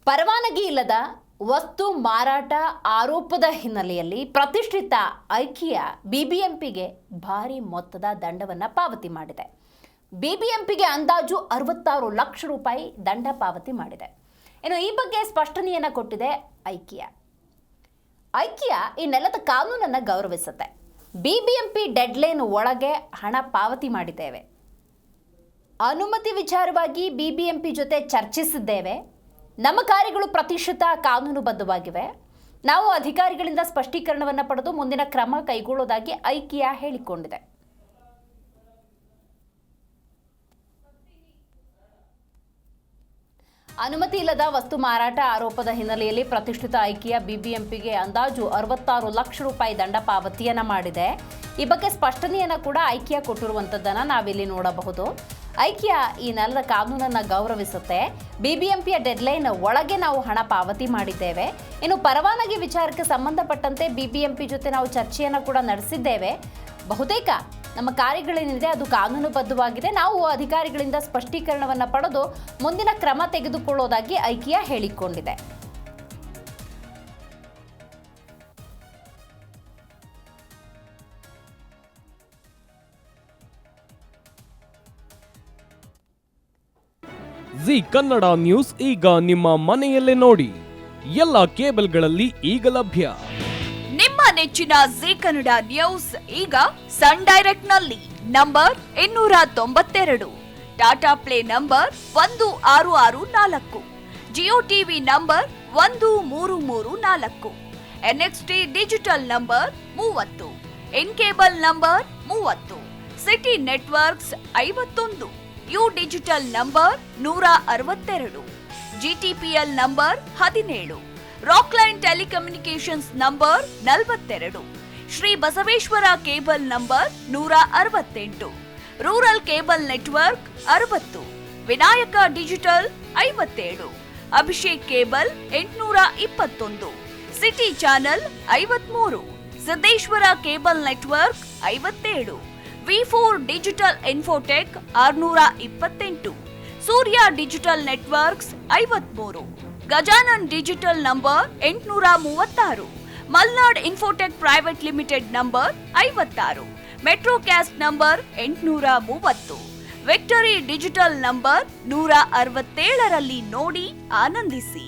ಪರವಾನಗಿ ಇಲ್ಲದ ವಸ್ತು ಮಾರಾಟ ಆರೋಪದ ಹಿನ್ನೆಲೆಯಲ್ಲಿ ಪ್ರತಿಷ್ಠಿತ ಐಕಿಯಾ ಬಿಬಿಎಂಪಿಗೆ ಭಾರಿ ಮೊತ್ತದ ದಂಡವನ್ನು ಪಾವತಿ ಮಾಡಿದೆ. ಬಿಬಿಎಂಪಿಗೆ ಅಂದಾಜು 66 ಲಕ್ಷ ರೂಪಾಯಿ ದಂಡ ಪಾವತಿ ಮಾಡಿದೆ. ಇನ್ನು ಈ ಬಗ್ಗೆ ಸ್ಪಷ್ಟನೆಯನ್ನು ಕೊಟ್ಟಿದೆ ಐಕಿಯಾ. ಈ ನೆಲದ ಕಾನೂನನ್ನು ಗೌರವಿಸುತ್ತೆ. ಬಿಬಿಎಂಪಿ ಡೆಡ್ಲೈನ್ ಒಳಗೆ ಹಣ ಪಾವತಿ ಮಾಡಿದ್ದೇವೆ. ಅನುಮತಿ ವಿಚಾರವಾಗಿ ಬಿಬಿಎಂಪಿ ಜೊತೆ ಚರ್ಚಿಸಿದ್ದೇವೆ. ನಮ್ಮ ಕಾರ್ಯಗಳು ಪ್ರತಿಷ್ಠಿತ ಕಾನೂನುಬದ್ಧವಾಗಿವೆ. ನಾವು ಅಧಿಕಾರಿಗಳಿಂದ ಸ್ಪಷ್ಟೀಕರಣವನ್ನು ಪಡೆದು ಮುಂದಿನ ಕ್ರಮ ಕೈಗೊಳ್ಳುವುದಾಗಿ ಐಕಿಯಾ ಹೇಳಿಕೊಂಡಿದೆ. ಅನುಮತಿ ಇಲ್ಲದ ವಸ್ತು ಮಾರಾಟ ಆರೋಪದ ಹಿನ್ನೆಲೆಯಲ್ಲಿ ಪ್ರತಿಷ್ಠಿತ ಐಕಿಯಾ ಬಿಬಿಎಂಪಿಗೆ ಅಂದಾಜು 66 ಲಕ್ಷ ರೂಪಾಯಿ ದಂಡ ಪಾವತಿಯನ್ನು ಮಾಡಿದೆ. ಈ ಬಗ್ಗೆ ಸ್ಪಷ್ಟನೆಯನ್ನು ಕೂಡ ಐಕಿಯಾ ಕೊಟ್ಟಿರುವಂಥದ್ದನ್ನು ನಾವಿಲ್ಲಿ ನೋಡಬಹುದು. ಐಕಿಯಾ ಈ ನೆಲದ ಕಾನೂನನ್ನು ಗೌರವಿಸುತ್ತೆ. ಬಿಬಿಎಂಪಿಯ ಡೆಡ್ಲೈನ್ ಒಳಗೆ ನಾವು ಹಣ ಪಾವತಿ ಮಾಡಿದ್ದೇವೆ. ಇನ್ನು ಪರವಾನಗಿ ವಿಚಾರಕ್ಕೆ ಸಂಬಂಧಪಟ್ಟಂತೆ ಬಿಬಿಎಂಪಿ ಜೊತೆ ನಾವು ಚರ್ಚೆಯನ್ನು ಕೂಡ ನಡೆಸಿದ್ದೇವೆ. ಬಹುತೇಕ ನಮ್ಮ ಕಾರ್ಯಗಳೇನಿದೆ ಅದು ಕಾನೂನುಬದ್ಧವಾಗಿದೆ. ನಾವು ಅಧಿಕಾರಿಗಳಿಂದ ಸ್ಪಷ್ಟೀಕರಣವನ್ನು ಪಡೆದು ಮುಂದಿನ ಕ್ರಮ ತೆಗೆದುಕೊಳ್ಳುವುದಾಗಿ ಐಕಿಯಾ ಹೇಳಿಕೊಂಡಿದೆ. ಜಿ ಕನ್ನಡ ನ್ಯೂಸ್ ಈಗ ನಿಮ್ಮ ಮನೆಯಲ್ಲೇ ನೋಡಿ. ಎಲ್ಲ ಕೇಬಲ್ಗಳಲ್ಲಿ ಈಗ ಲಭ್ಯ. ನಿಮ್ಮ ನೆಚ್ಚಿನ ಜಿ ಕನ್ನಡ ನ್ಯೂಸ್ ಈಗ ಸನ್ ಡೈರೆಕ್ಟ್ ನಲ್ಲಿ number 292, Tata play number 1664, Jio TV number 1334, NXT digital number 30, in cable number 30, city networks 51, U digital number 162, GTPL number 17, Rockline telecommunications number 42, Shri Basaveshwara cable number 168, rural cable network 60, Vinayaka digital 57, Abhishek cable 821, city channel 53, Siddeshwara cable network 57, V4 digital Infotech 628, Surya digital networks 53, Gajanan digital number 836, Malnad Infotech private limited number 56, Metrocast number 830, Victory digital number 167ರಲ್ಲಿ ನೋಡಿ ಆನಂದಿಸಿ.